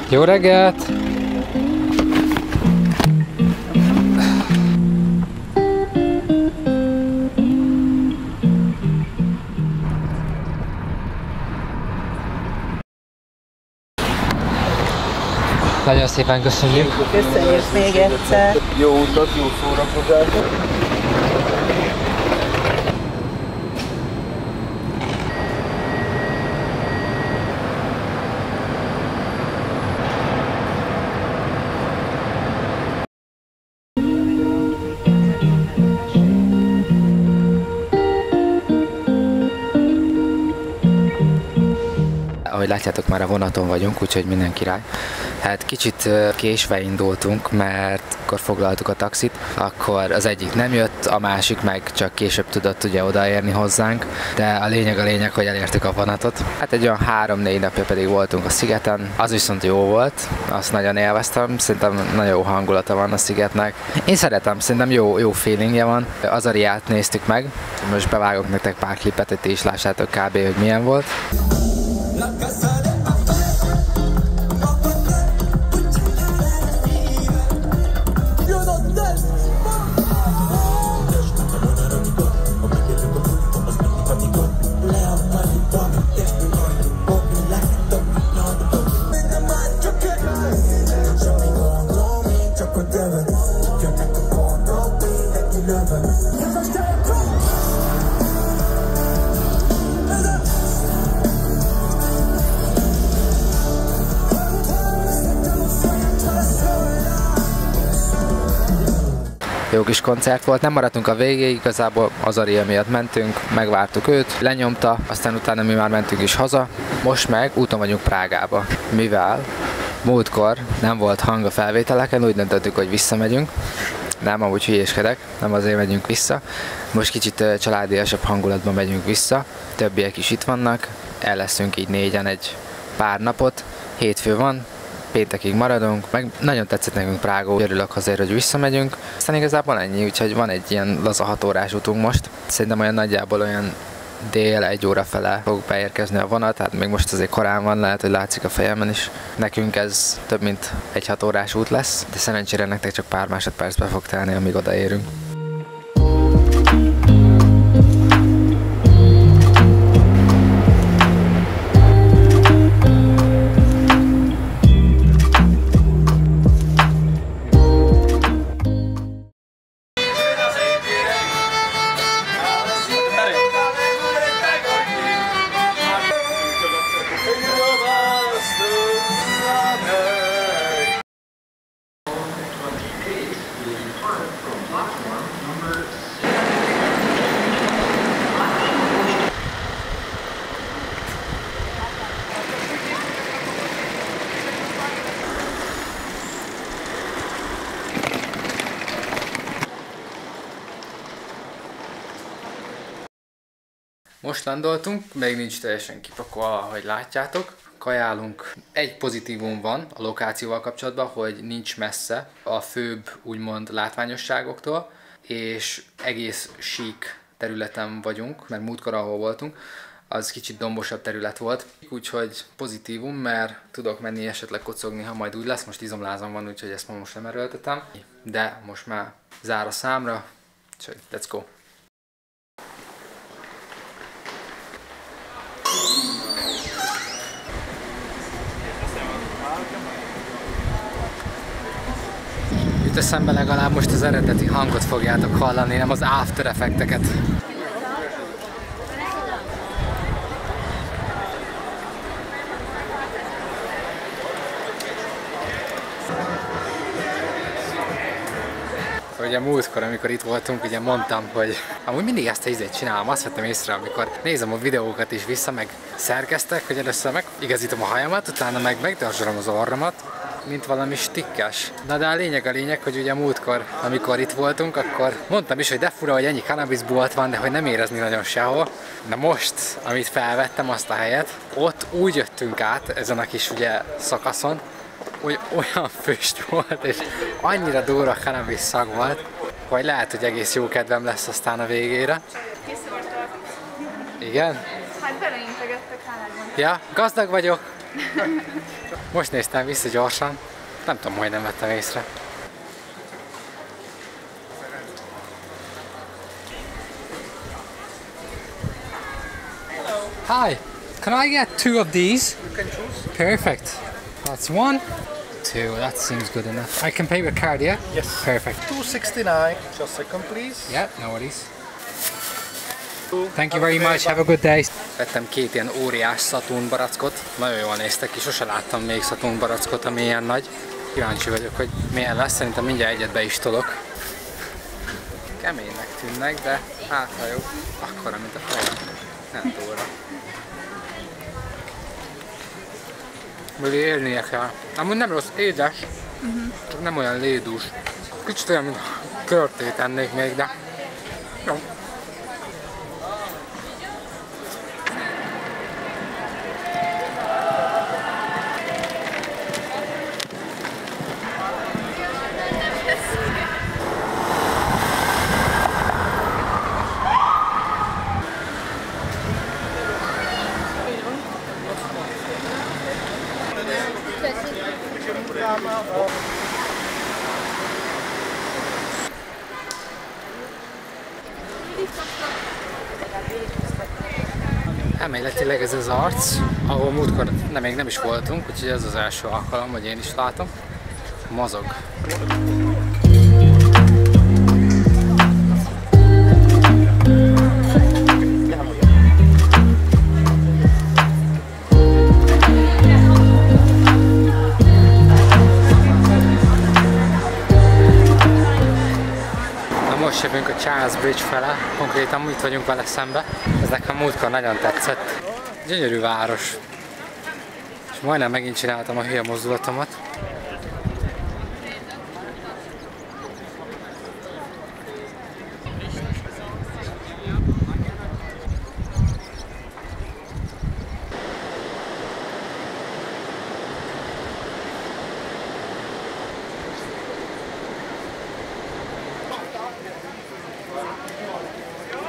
Jó reggelt! Nagyon szépen köszönjük! Köszönjük még egyszer! Jó utat, jó szórakozást! Ahogy látjátok, már a vonaton vagyunk, úgyhogy minden király. Hát kicsit késve indultunk, mert akkor foglaltuk a taxit, akkor az egyik nem jött, a másik meg csak később tudott ugye odaérni hozzánk, de a lényeg, hogy elértük a vonatot. Hát egy olyan 3-4 napja pedig voltunk a szigeten, az viszont jó volt, azt nagyon élveztem, szerintem nagyon jó hangulata van a szigetnek. Én szeretem, szerintem jó feelingje van. Azariát néztük meg, most bevágok nektek pár klipet, hogy ti is lássátok kb. Hogy milyen volt. Jó kis koncert volt, nem maradtunk a végéig, igazából Azaria miatt mentünk, megvártuk őt, lenyomta, aztán utána mi már mentünk is haza, most meg úton vagyunk Prágába, mivel múltkor nem volt hang a felvételeken, úgy döntöttük, hogy visszamegyünk, nem, amúgy hülyéskedek, nem azért megyünk vissza, most kicsit családiasabb hangulatban megyünk vissza, többiek is itt vannak, el leszünk így négyen egy pár napot, hétfő van, péntekig maradunk, meg nagyon tetszett nekünk Prága, örülök azért, hogy visszamegyünk. Aztán igazából ennyi, úgyhogy van egy ilyen laza 6 órás utunk most. Szerintem olyan nagyjából olyan dél 1 óra fele fog beérkezni a vonat, hát még most azért korán van, lehet, hogy látszik a fejemen is. Nekünk ez több mint egy 6 órás út lesz, de szerencsére nektek csak pár másodpercbe fog telni, amíg odaérünk. Most landoltunk, még nincs teljesen kipakolva, ahogy látjátok. Kajálunk. Egy pozitívum van a lokációval kapcsolatban, hogy nincs messze a főbb úgymond látványosságoktól, és egész sík területen vagyunk, mert múltkor ahol voltunk, az kicsit dombosabb terület volt, úgyhogy pozitívum, mert tudok menni esetleg kocogni, ha majd úgy lesz, most izomlázam van, úgyhogy ezt most nem erőltetem, de most már zár a számra, úgyhogy let's go! Jut eszembe, legalább most az eredeti hangot fogjátok hallani, nem az After Effecteket. Ugye múltkor, amikor itt voltunk, ugye mondtam, hogy amúgy mindig ezt a ízét csinálom, azt vettem észre, amikor nézem a videókat is vissza, meg szerkeztek, hogy először megigazítom a hajamat, utána meg megdarzsolom az orromat, mint valami stikkes. Na de a lényeg, hogy ugye múltkor, amikor itt voltunk, akkor mondtam is, hogy de fura, hogy ennyi cannabisbolt van, de hogy nem érezni nagyon sehol. Na most, amit felvettem azt a helyet, ott úgy jöttünk át ezen a kis ugye szakaszon, hogy olyan füst volt, és annyira durva cannabis szag volt, hogy lehet, hogy egész jó kedvem lesz aztán a végére. Kiszórtak. Igen? Hát beleintegettek hálásban. Ja, gazdag vagyok, Most néztem vissza gyorsan, nem tudom, hogy nem vettem észre. Hi, can I get 2 of these? You can choose. Perfect. That's 1, 2. That seems good enough. I can pay with card, yeah? Yes. Perfect. $2.69. Just a second, please. Yeah, no worries. Thank you very much, have a good day. Vettem 2 ilyen óriás Saturn barackot, nagyon jól néztek ki, sose láttam még Saturn barackot, ami ilyen nagy. Kíváncsi vagyok, hogy milyen lesz, szerintem mindjárt egyet be is tolok. Keménynek tűnnek, de hát ha jó, akkora, mint a fejem. Nem túlra. Még élnie kell. Amúgy nem rossz, édes, csak nem olyan lédús. Kicsit olyan, mint körtét ennék még, de jó. Elméletileg ez az arc, ahol múltkor még nem is voltunk, úgyhogy ez az első alkalom, hogy én is látom. Mozog. Most jövünk a Charles Bridge fele, konkrétan itt vagyunk vele szembe. Ez nekem múltkor nagyon tetszett. Gyönyörű város. És majdnem megint csináltam a hülye mozdulatomat.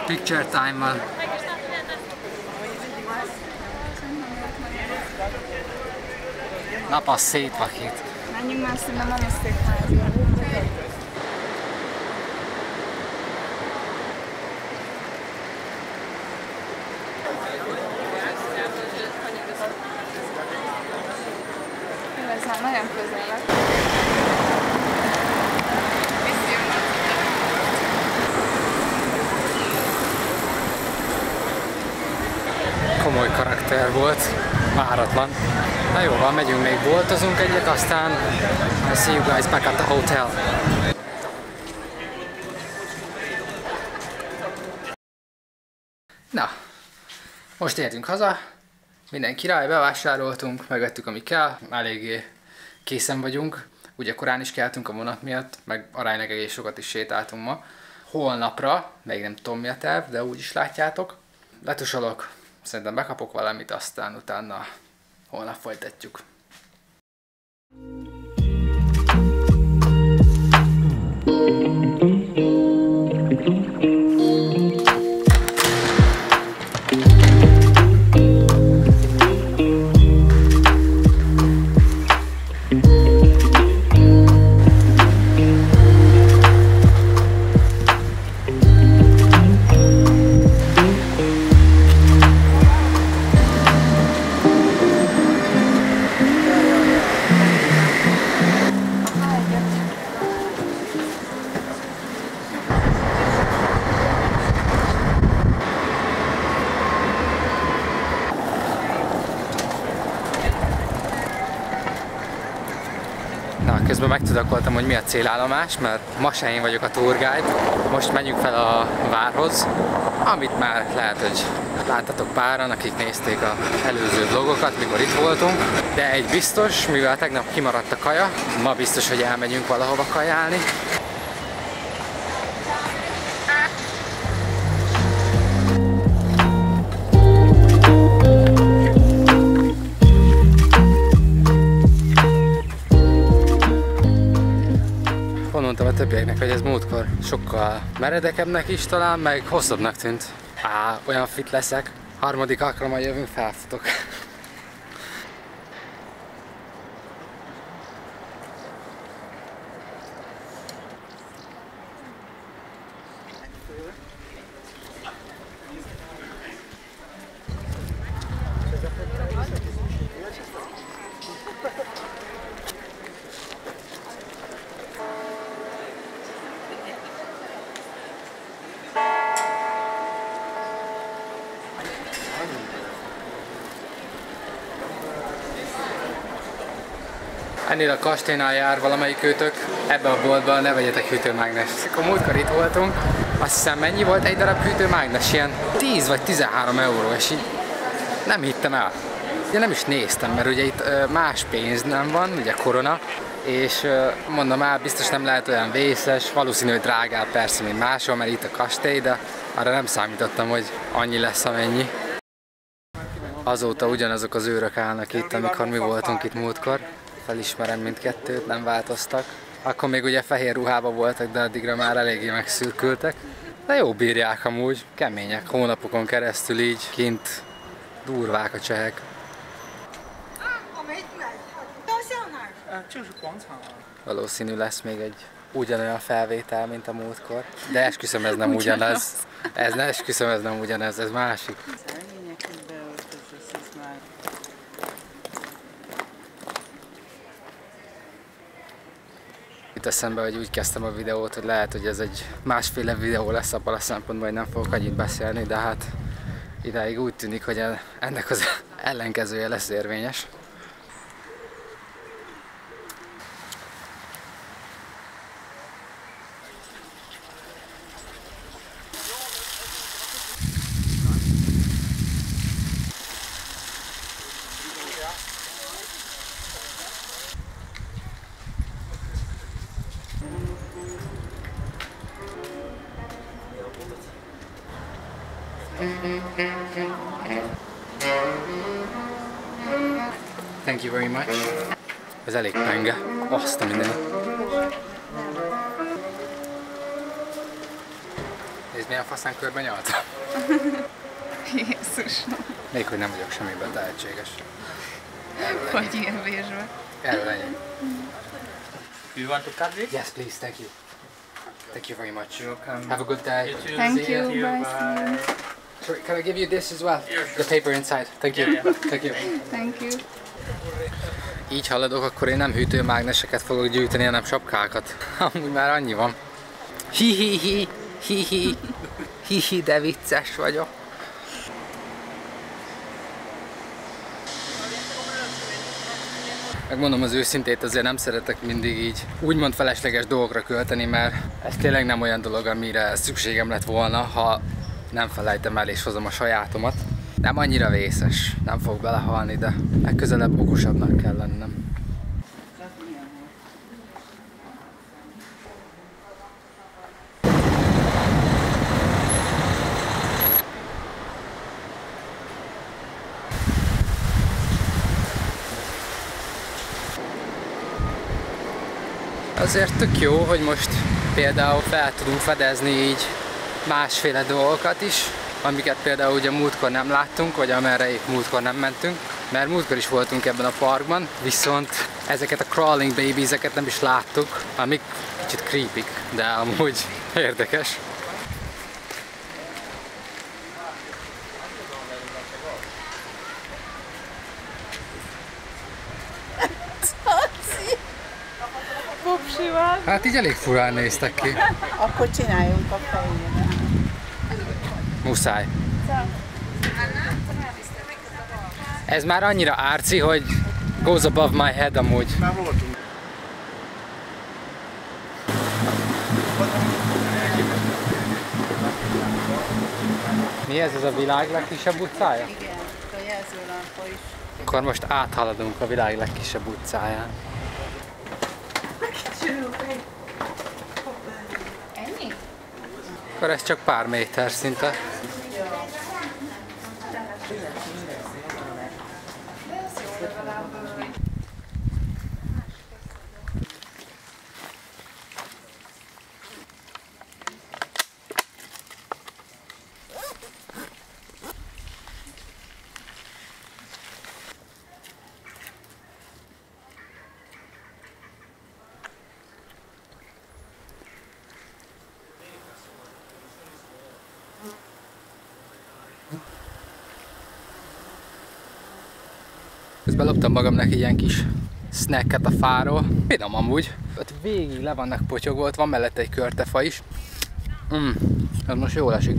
Picture time van. Napasz szétvakít. Menjünk már szinte mamasszék házba. Igazán nagyon közel lett. Komoly karakter volt, váratlan. Na jó, van, megyünk még boltozunk egyet, aztán I'll see you guys back at the hotel. Na, most értünk haza, minden király, bevásároltunk, megvettük ami kell, eléggé készen vagyunk. Ugye korán is keltünk a vonat miatt, meg aránylag egész sokat is sétáltunk ma. Holnapra, még nem tudom mi a terv, de úgy is látjátok, letusolok. Szerintem bekapok valamit, aztán utána holnap folytatjuk. Közben megtudakoltam, hogy mi a célállomás, mert ma se én vagyok a tour guide. Most megyünk fel a várhoz, amit már lehet, hogy láttatok páran, akik nézték az előző vlogokat, mikor itt voltunk. De egy biztos, mivel tegnap kimaradt a kaja, ma biztos, hogy elmegyünk valahova kajálni. Mondtam a többieknek, hogy ez múltkor sokkal meredekebbnek is talán, meg hosszabbnak tűnt. Olyan fit leszek. Harmadik alkalommal jövünk, felfutok. ennél a kastélynál jár valamelyik őtök, ebbe a boltban ne vegyetek hűtőmágnest. Akkor múltkor itt voltunk, azt hiszem mennyi volt egy darab hűtőmágnes? Ilyen 10 vagy 13 euró, és így nem hittem el. Ugye nem is néztem, mert ugye itt más pénz nem van, ugye korona, és mondom már, biztos nem lehet olyan vészes, valószínű, hogy drágább persze, mint máshol, mert itt a kastély, de arra nem számítottam, hogy annyi lesz, amennyi. Azóta ugyanazok az őrök állnak itt, amikor mi voltunk itt múltkor. Felismerem mindkettőt, nem változtak. Akkor még ugye fehér ruhában voltak, de addigra már eléggé megszürkültek. De jó bírják amúgy, kemények, hónapokon keresztül így kint durvák a csehek. Valószínű lesz még egy ugyanolyan felvétel, mint a múltkor. De esküszöm, ez nem ugyanaz. Esküszöm, ez nem ugyanaz, ez másik. Itt eszembe, hogy úgy kezdtem a videót, hogy lehet, hogy ez egy másféle videó lesz abban a szempontból, hogy nem fogok annyit beszélni, de hát idáig úgy tűnik, hogy ennek az ellenkezője lesz érvényes. Thank you very much. Ez elég penge. Azt a mindenit. Nézd, milyen faszán körben nyaltam. Jézus. Még hogy nem vagyok semmiben tehetséges. Vagy ilyen vésbe. Erről ennyi. Do you want to cut it? Yes, please, thank you. Thank you very much. Have a good day. Thank you, bye. Sorry, can I give you this as well? The paper inside. Thank you. Thank you. Thank you. Így haladok, akkor én nem hűtőmágneseket fogok gyűjteni, hanem sapkákat. Amúgy már annyi van. Hi-hi-hi, hi-hi, hi-hi, de vicces vagyok. Megmondom az őszintét, azért nem szeretek mindig így úgymond felesleges dolgokra költeni, mert ez tényleg nem olyan dolog, amire szükségem lett volna, ha nem felejtem el és hozom a sajátomat. Nem annyira vészes, nem fog belehalni, de legközelebb okosabbnak kell lennem. Azért tök jó, hogy most például fel tudunk fedezni így másféle dolgokat is, amiket például ugye múltkor nem láttunk, vagy amerre épp múltkor nem mentünk, mert múltkor is voltunk ebben a parkban, viszont ezeket a crawling babies-eket nem is láttuk, amik kicsit creepy, de amúgy érdekes. Hát így elég furán néztek ki. Akkor csináljunk a fejére. Muszáj. Ez már annyira árci, hogy goes above my head amúgy. Mi ez a világ legkisebb utcája? Igen, a jelzőlámpa is. Akkor most áthaladunk a világ legkisebb utcáján. Ennyi? Akkor ez csak pár méter szinte. Közben loptam magamnak egy ilyen kis snacket a fáról. Finom amúgy. Ott végig le vannak potyogva, ott van mellette egy körtefa is. Ez most jól esik.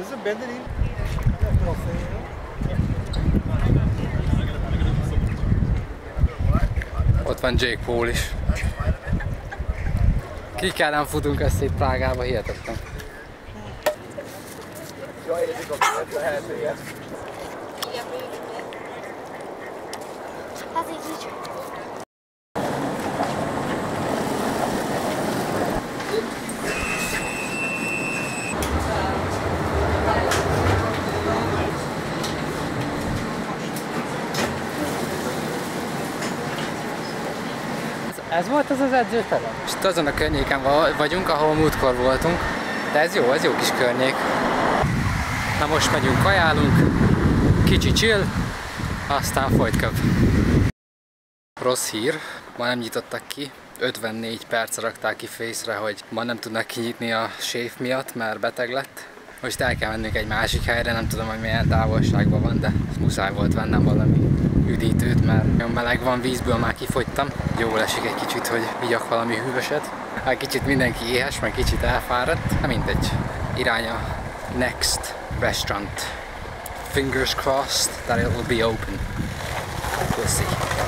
Kızım benden iyi. Ott van Jake Paul is. Kikkel nem futunk ezt szét Prágába, hihetetlen. Jaj, érzik a lehetőséget. Az így. Ez volt az edzőterem? És itt azon a környéken vagyunk, ahol múltkor voltunk. De ez jó kis környék. Na most megyünk, kajálunk, kicsi chill, aztán folytköv. Rossz hír, ma nem nyitottak ki. 54 percre rakták ki Face-re, hogy ma nem tudnak kinyitni a séf miatt, mert beteg lett. Most el kell mennünk egy másik helyre, nem tudom, hogy milyen távolságban van, de muszáj volt vennem valami üdítőt, mert olyan meleg van, vízből már kifogytam. Jól esik egy kicsit, hogy vigyak valami hűvöset. Hát kicsit mindenki éhes, meg kicsit elfáradt. Na mindegy, irány a next restaurant. Fingers crossed that it will be open. We'll see.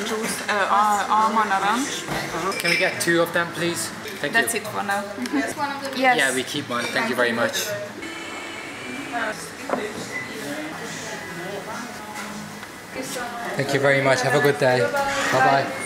Juice, alma, narancs. Can we get 2 of them, please? Thank That's you. it for now. Yeah, Yes. we keep one. Thank you very much. Thank you very much. Have a good day. Bye bye.